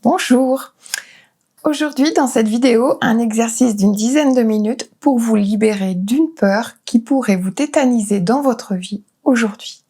Bonjour! Aujourd'hui, dans cette vidéo, un exercice d'une dizaine de minutes pour vous libérer d'une peur qui pourrait vous tétaniser dans votre vie aujourd'hui.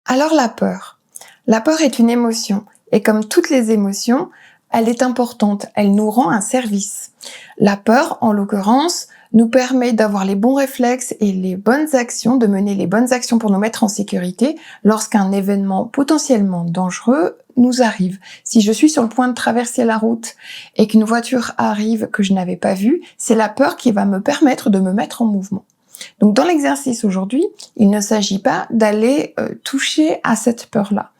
Alors la peur. La peur est une émotion et comme toutes les émotions, elle est importante, elle nous rend un service. La peur, en l'occurrence, nous permet d'avoir les bons réflexes et les bonnes actions, de mener les bonnes actions pour nous mettre en sécurité lorsqu'un événement potentiellement dangereux nous arrive. Si je suis sur le point de traverser la route et qu'une voiture arrive que je n'avais pas vue, c'est la peur qui va me permettre de me mettre en mouvement. Donc dans l'exercice aujourd'hui, il ne s'agit pas d'aller toucher à cette peur-là.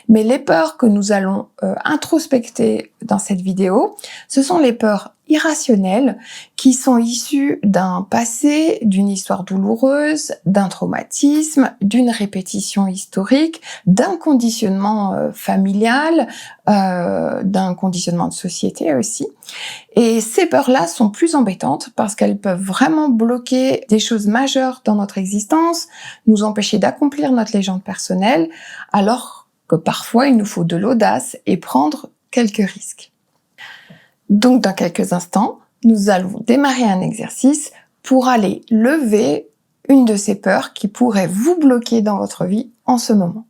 Mais les peurs que nous allons introspecter dans cette vidéo, ce sont les peurs irrationnelles qui sont issues d'un passé, d'une histoire douloureuse, d'un traumatisme, d'une répétition historique, d'un conditionnement familial, d'un conditionnement de société aussi. Et ces peurs-là sont plus embêtantes parce qu'elles peuvent vraiment bloquer des choses majeures dans notre existence, nous empêcher d'accomplir notre légende personnelle, alors que parfois il nous faut de l'audace et prendre quelques risques. Donc dans quelques instants, nous allons démarrer un exercice pour aller lever une de ces peurs qui pourrait vous bloquer dans votre vie en ce moment.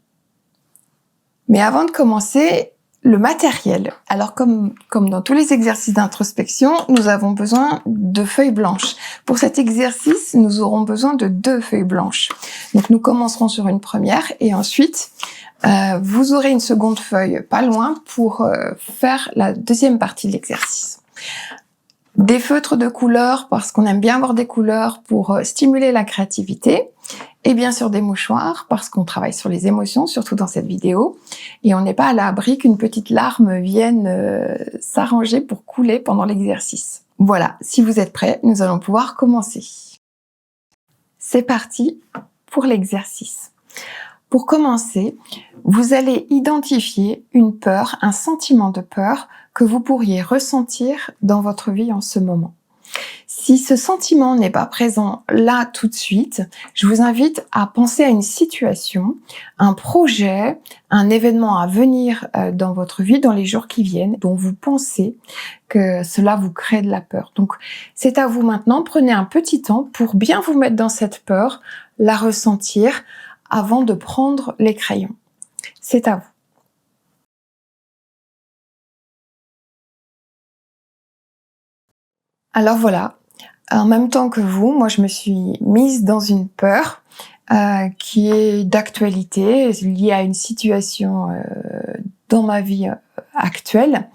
Mais avant de commencer, le matériel. Alors comme dans tous les exercices d'introspection, nous avons besoin de feuilles blanches. Pour cet exercice, nous aurons besoin de 2 feuilles blanches. Donc nous commencerons sur une première et ensuite vous aurez une seconde feuille pas loin pour faire la deuxième partie de l'exercice. Des feutres de couleur parce qu'on aime bien avoir des couleurs pour stimuler la créativité. Et bien sûr des mouchoirs, parce qu'on travaille sur les émotions, surtout dans cette vidéo. Et on n'est pas à l'abri qu'une petite larme vienne s'arranger pour couler pendant l'exercice. Voilà, si vous êtes prêts, nous allons pouvoir commencer. C'est parti pour l'exercice. Pour commencer, vous allez identifier une peur, un sentiment de peur que vous pourriez ressentir dans votre vie en ce moment. Si ce sentiment n'est pas présent là tout de suite, je vous invite à penser à une situation, un projet, un événement à venir dans votre vie dans les jours qui viennent, dont vous pensez que cela vous crée de la peur. Donc c'est à vous maintenant, prenez un petit temps pour bien vous mettre dans cette peur, la ressentir avant de prendre les crayons. C'est à vous. Alors voilà. En même temps que vous, moi je me suis mise dans une peur qui est d'actualité, liée à une situation dans ma vie actuelle.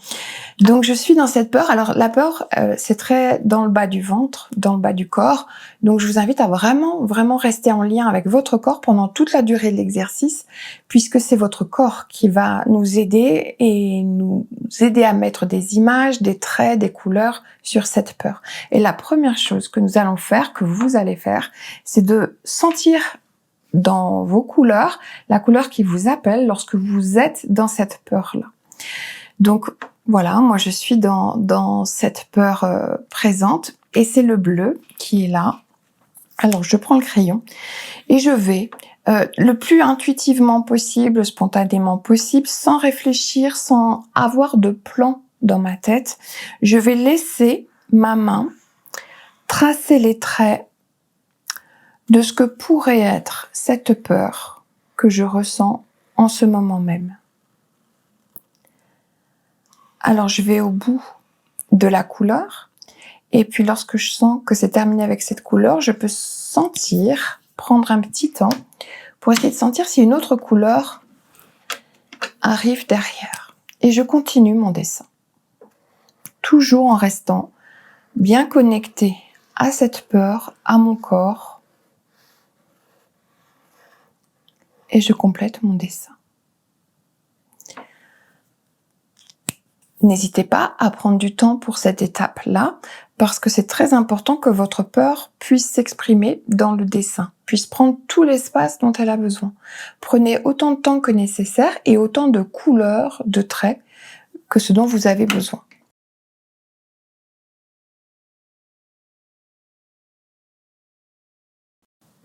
Donc je suis dans cette peur. Alors la peur, c'est très dans le bas du ventre, dans le bas du corps. Donc je vous invite à vraiment rester en lien avec votre corps pendant toute la durée de l'exercice, puisque c'est votre corps qui va nous aider et nous aider à mettre des images, des traits, des couleurs sur cette peur. Et la première chose que nous allons faire, que vous allez faire, c'est de sentir dans vos couleurs la couleur qui vous appelle lorsque vous êtes dans cette peur-là. Donc voilà, moi je suis dans cette peur présente et c'est le bleu qui est là. Alors je prends le crayon et je vais le plus intuitivement possible, spontanément possible, sans réfléchir, sans avoir de plan dans ma tête, je vais laisser ma main tracer les traits de ce que pourrait être cette peur que je ressens en ce moment même. Alors je vais au bout de la couleur et puis lorsque je sens que c'est terminé avec cette couleur, je peux sentir, prendre un petit temps pour essayer de sentir si une autre couleur arrive derrière. Et je continue mon dessin. Toujours en restant bien connecté à cette peur, à mon corps. Et je complète mon dessin. N'hésitez pas à prendre du temps pour cette étape-là, parce que c'est très important que votre peur puisse s'exprimer dans le dessin, puisse prendre tout l'espace dont elle a besoin. Prenez autant de temps que nécessaire et autant de couleurs, de traits, que ce dont vous avez besoin.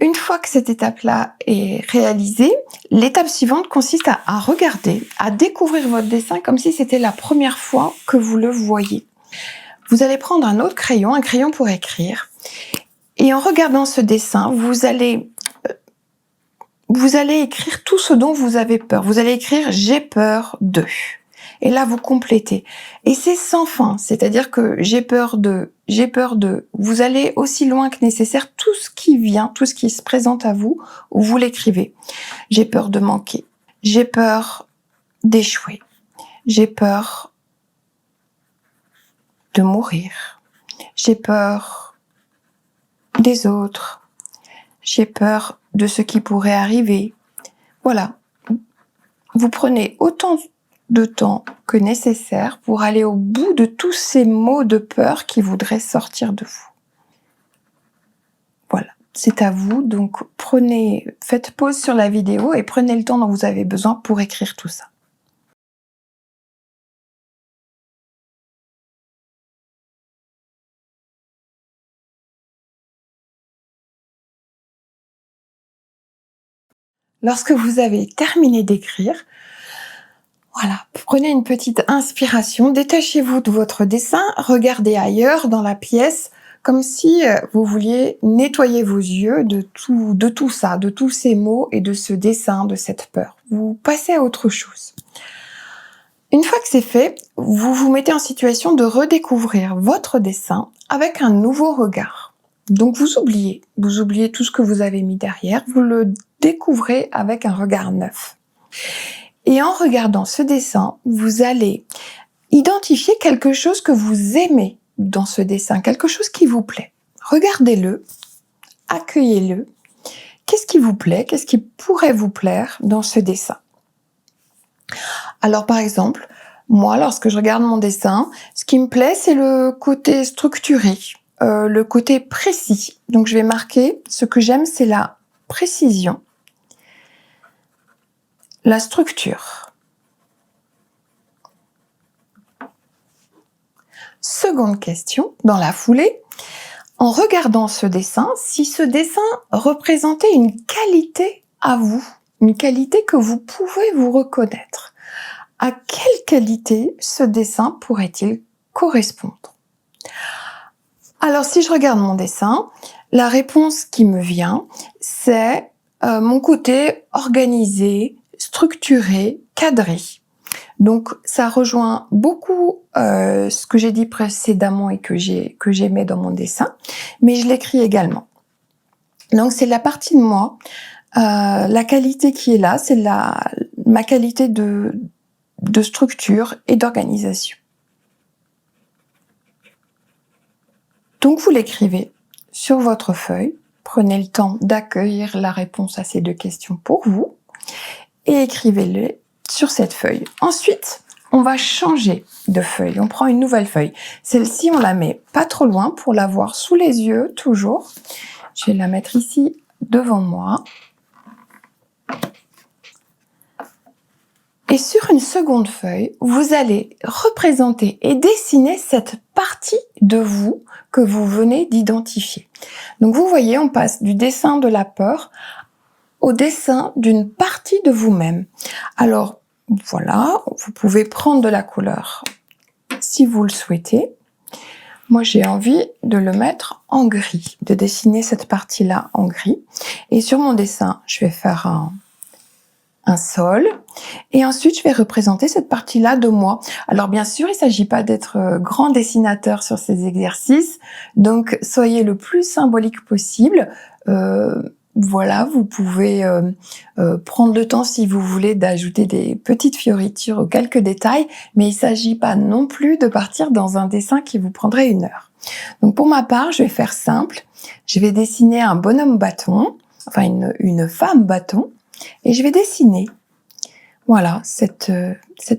Une fois que cette étape-là est réalisée, l'étape suivante consiste à regarder, à découvrir votre dessin comme si c'était la première fois que vous le voyez. Vous allez prendre un autre crayon, un crayon pour écrire, et en regardant ce dessin, vous allez écrire tout ce dont vous avez peur. Vous allez écrire « j'ai peur de ». Et là, vous complétez. Et c'est sans fin, c'est-à-dire que j'ai peur de. Vous allez aussi loin que nécessaire, tout ce qui vient, tout ce qui se présente à vous, vous l'écrivez. J'ai peur de manquer. J'ai peur d'échouer. J'ai peur de mourir. J'ai peur des autres. J'ai peur de ce qui pourrait arriver. Voilà. Vous prenez autant de temps que nécessaire pour aller au bout de tous ces mots de peur qui voudraient sortir de vous. Voilà, c'est à vous, donc faites pause sur la vidéo et prenez le temps dont vous avez besoin pour écrire tout ça. Lorsque vous avez terminé d'écrire, voilà, prenez une petite inspiration, détachez-vous de votre dessin, regardez ailleurs dans la pièce, comme si vous vouliez nettoyer vos yeux de tout ça, de tous ces mots et de ce dessin, de cette peur. Vous passez à autre chose. Une fois que c'est fait, vous vous mettez en situation de redécouvrir votre dessin avec un nouveau regard. Donc vous oubliez tout ce que vous avez mis derrière, vous le découvrez avec un regard neuf. Et en regardant ce dessin, vous allez identifier quelque chose que vous aimez dans ce dessin, quelque chose qui vous plaît. Regardez-le, accueillez-le. Qu'est-ce qui vous plaît? Qu'est-ce qui pourrait vous plaire dans ce dessin? Alors par exemple, moi, lorsque je regarde mon dessin, ce qui me plaît, c'est le côté structuré, le côté précis. Donc je vais marquer, ce que j'aime, c'est la précision, la structure. Seconde question, dans la foulée, en regardant ce dessin, si ce dessin représentait une qualité à vous, une qualité que vous pouvez vous reconnaître, à quelle qualité ce dessin pourrait-il correspondre? Alors si je regarde mon dessin, la réponse qui me vient, c'est mon côté organisé, structuré, cadré. Donc ça rejoint beaucoup ce que j'ai dit précédemment et que j'aimais dans mon dessin, mais je l'écris également. Donc c'est la partie de moi, la qualité qui est là, c'est ma qualité de structure et d'organisation. Donc vous l'écrivez sur votre feuille, prenez le temps d'accueillir la réponse à ces deux questions pour vous et écrivez-le sur cette feuille. Ensuite, on va changer de feuille, on prend une nouvelle feuille. Celle-ci, on la met pas trop loin pour la voir sous les yeux, toujours. Je vais la mettre ici devant moi. Et sur une seconde feuille, vous allez représenter et dessiner cette partie de vous que vous venez d'identifier. Donc vous voyez, on passe du dessin de la peur au dessin d'une partie de vous-même. Alors voilà, vous pouvez prendre de la couleur si vous le souhaitez. Moi, j'ai envie de le mettre en gris, de dessiner cette partie-là en gris. Et sur mon dessin, je vais faire un sol. Et ensuite, je vais représenter cette partie-là de moi. Alors, bien sûr, il ne s'agit pas d'être grand dessinateur sur ces exercices. Donc, soyez le plus symbolique possible. Voilà, vous pouvez prendre le temps, si vous voulez, d'ajouter des petites fioritures ou quelques détails, mais il ne s'agit pas non plus de partir dans un dessin qui vous prendrait 1 heure. Donc pour ma part, je vais faire simple. Je vais dessiner un bonhomme bâton, enfin une femme bâton, et je vais dessiner, voilà, cette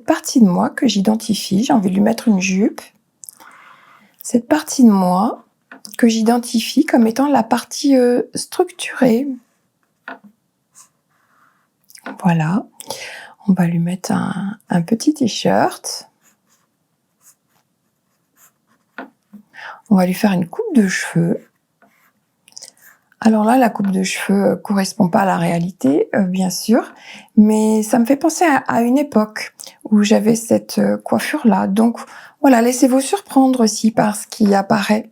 partie de moi que j'identifie. J'ai envie de lui mettre une jupe. Cette partie de moi que j'identifie comme étant la partie structurée. Voilà, on va lui mettre un petit t-shirt. On va lui faire une coupe de cheveux. Alors là, la coupe de cheveux correspond pas à la réalité, bien sûr, mais ça me fait penser à une époque où j'avais cette coiffure-là. Donc voilà, laissez-vous surprendre aussi par ce qui apparaît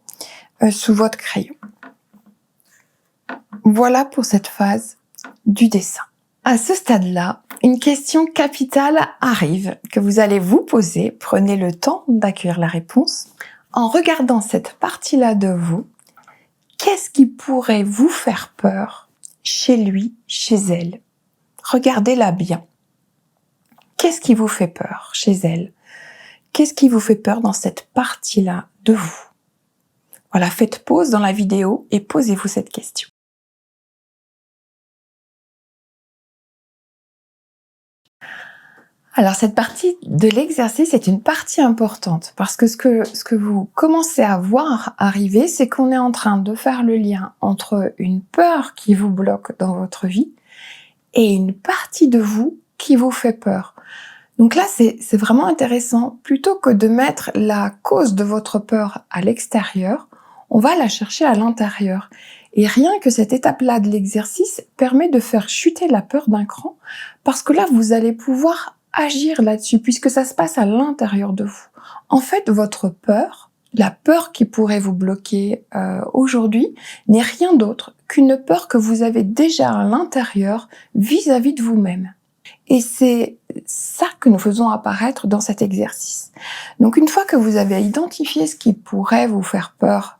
sous votre crayon. Voilà pour cette phase du dessin. À ce stade-là, une question capitale arrive que vous allez vous poser. Prenez le temps d'accueillir la réponse. En regardant cette partie-là de vous, qu'est-ce qui pourrait vous faire peur chez lui, chez elle? Regardez-la bien. Qu'est-ce qui vous fait peur chez elle? Qu'est-ce qui vous fait peur dans cette partie-là de vous? Voilà, faites pause dans la vidéo et posez-vous cette question. Alors cette partie de l'exercice est une partie importante parce que ce que vous commencez à voir arriver, c'est qu'on est en train de faire le lien entre une peur qui vous bloque dans votre vie et une partie de vous qui vous fait peur. Donc là, c'est vraiment intéressant. Plutôt que de mettre la cause de votre peur à l'extérieur, on va la chercher à l'intérieur. Et rien que cette étape-là de l'exercice permet de faire chuter la peur d'un cran parce que là, vous allez pouvoir agir là-dessus puisque ça se passe à l'intérieur de vous. En fait, votre peur, la peur qui pourrait vous bloquer aujourd'hui, n'est rien d'autre qu'une peur que vous avez déjà à l'intérieur vis-à-vis de vous-même. Et c'est ça que nous faisons apparaître dans cet exercice. Donc une fois que vous avez identifié ce qui pourrait vous faire peur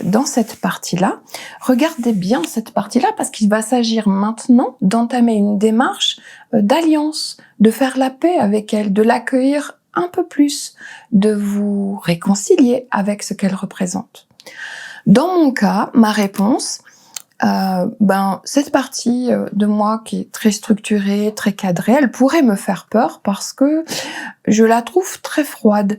dans cette partie-là, regardez bien cette partie-là parce qu'il va s'agir maintenant d'entamer une démarche d'alliance, de faire la paix avec elle, de l'accueillir un peu plus, de vous réconcilier avec ce qu'elle représente. Dans mon cas, ma réponse, cette partie de moi qui est très structurée, très cadrée, elle pourrait me faire peur parce que je la trouve très froide.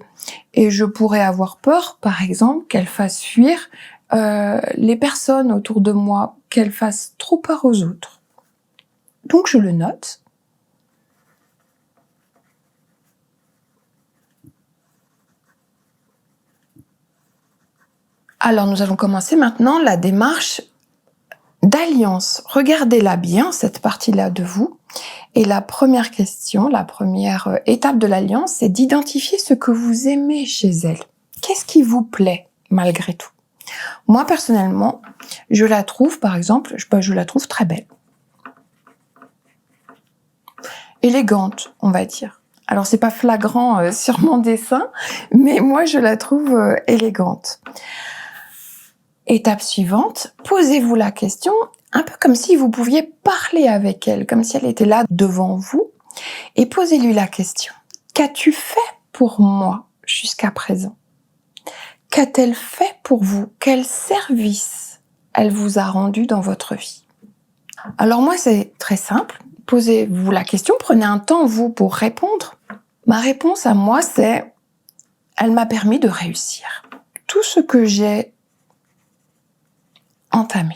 Et je pourrais avoir peur, par exemple, qu'elle fasse fuir les personnes autour de moi, qu'elle fasse trop peur aux autres. Donc je le note. Alors nous allons commencer maintenant la démarche d'alliance. Regardez-la bien, cette partie-là de vous. Et la première question, la première étape de l'alliance, c'est d'identifier ce que vous aimez chez elle. Qu'est-ce qui vous plaît malgré tout? Moi, personnellement, je la trouve, par exemple, je la trouve très belle. Élégante, on va dire. Alors, c'est pas flagrant sur mon dessin, mais moi, je la trouve élégante. Étape suivante, posez-vous la question, un peu comme si vous pouviez parler avec elle, comme si elle était là devant vous, et posez-lui la question. Qu'as-tu fait pour moi jusqu'à présent? Qu'a-t-elle fait pour vous? Quel service elle vous a rendu dans votre vie? Alors moi, c'est très simple. Posez-vous la question, prenez un temps, vous, pour répondre. Ma réponse à moi, c'est « Elle m'a permis de réussir. Tout ce que j'ai entamé. »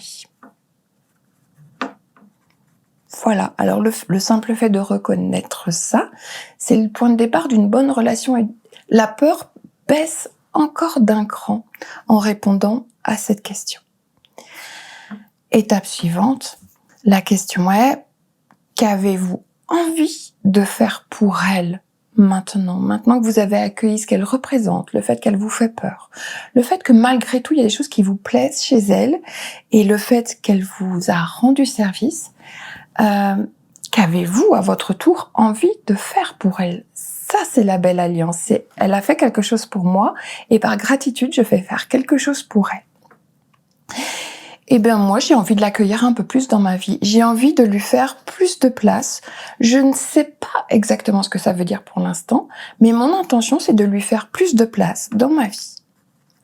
Voilà, alors le simple fait de reconnaître ça, c'est le point de départ d'une bonne relation. Et la peur baisse encore d'un cran en répondant à cette question. Étape suivante, la question est, qu'avez-vous envie de faire pour elle maintenant que vous avez accueilli ce qu'elle représente, le fait qu'elle vous fait peur, le fait que malgré tout, il y a des choses qui vous plaisent chez elle et le fait qu'elle vous a rendu service, qu'avez-vous à votre tour envie de faire pour elle? Ça, c'est la belle alliance. Elle a fait quelque chose pour moi et par gratitude, je fais faire quelque chose pour elle. Eh bien, moi, j'ai envie de l'accueillir un peu plus dans ma vie. J'ai envie de lui faire plus de place. Je ne sais pas exactement ce que ça veut dire pour l'instant, mais mon intention, c'est de lui faire plus de place dans ma vie.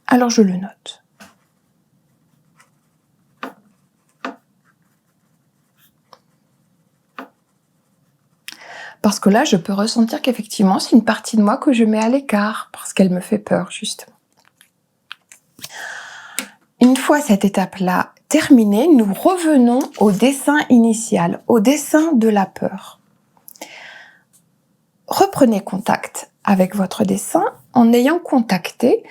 Alors, je le note. Parce que là, je peux ressentir qu'effectivement, c'est une partie de moi que je mets à l'écart, parce qu'elle me fait peur, justement. Une fois cette étape-là terminée, nous revenons au dessin initial, au dessin de la peur. Reprenez contact avec votre dessin en ayant contacté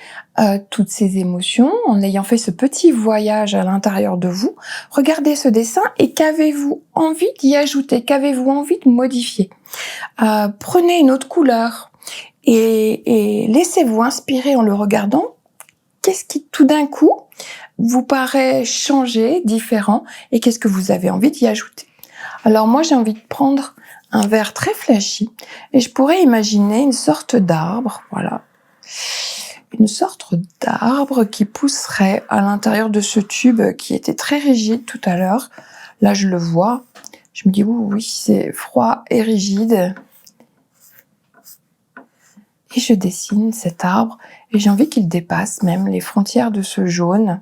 toutes ces émotions, en ayant fait ce petit voyage à l'intérieur de vous, regardez ce dessin et qu'avez-vous envie d'y ajouter, qu'avez-vous envie de modifier. Prenez une autre couleur et laissez-vous inspirer en le regardant. Qu'est-ce qui tout d'un coup vous paraît changer, différent, et qu'est-ce que vous avez envie d'y ajouter? Alors moi j'ai envie de prendre un verre très flashy et je pourrais imaginer une sorte d'arbre, voilà. Une sorte d'arbre qui pousserait à l'intérieur de ce tube qui était très rigide tout à l'heure. Là, je le vois. Je me dis, oui, c'est froid et rigide. Et je dessine cet arbre et j'ai envie qu'il dépasse même les frontières de ce jaune.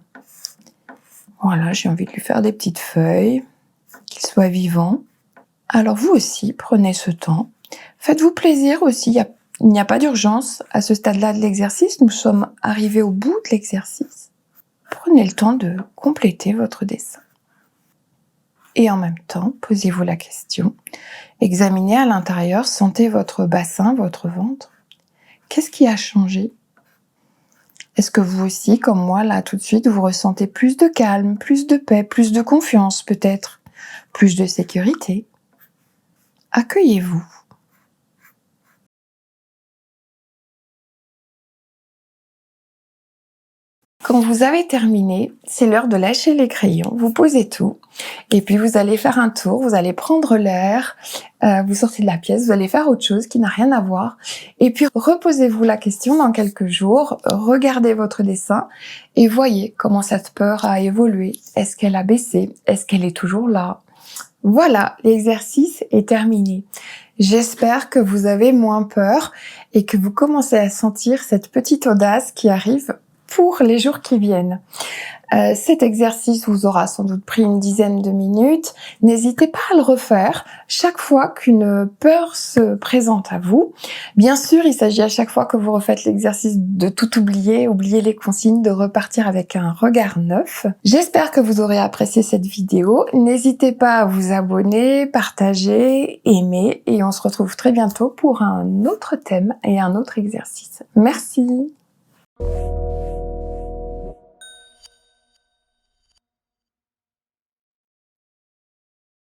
Voilà, j'ai envie de lui faire des petites feuilles, qu'il soit vivant. Alors vous aussi, prenez ce temps. Faites-vous plaisir aussi. Il n'y a pas d'urgence à ce stade-là de l'exercice. Nous sommes arrivés au bout de l'exercice. Prenez le temps de compléter votre dessin. Et en même temps, posez-vous la question. Examinez à l'intérieur, sentez votre bassin, votre ventre. Qu'est-ce qui a changé? Est-ce que vous aussi, comme moi, là, tout de suite, vous ressentez plus de calme, plus de paix, plus de confiance peut-être, plus de sécurité? Accueillez-vous. Quand vous avez terminé, c'est l'heure de lâcher les crayons, vous posez tout, et puis vous allez faire un tour, vous allez prendre l'air, vous sortez de la pièce, vous allez faire autre chose qui n'a rien à voir, et puis reposez-vous la question dans quelques jours, regardez votre dessin, et voyez comment cette peur a évolué. Est-ce qu'elle a baissé? Est-ce qu'elle est toujours là? Voilà, l'exercice est terminé. J'espère que vous avez moins peur et que vous commencez à sentir cette petite audace qui arrive pour les jours qui viennent. Cet exercice vous aura sans doute pris une dizaine de minutes. N'hésitez pas à le refaire chaque fois qu'une peur se présente à vous. Bien sûr, il s'agit à chaque fois que vous refaites l'exercice de tout oublier les consignes, de repartir avec un regard neuf. J'espère que vous aurez apprécié cette vidéo. N'hésitez pas à vous abonner, partager, aimer, et on se retrouve très bientôt pour un autre thème et un autre exercice. Merci.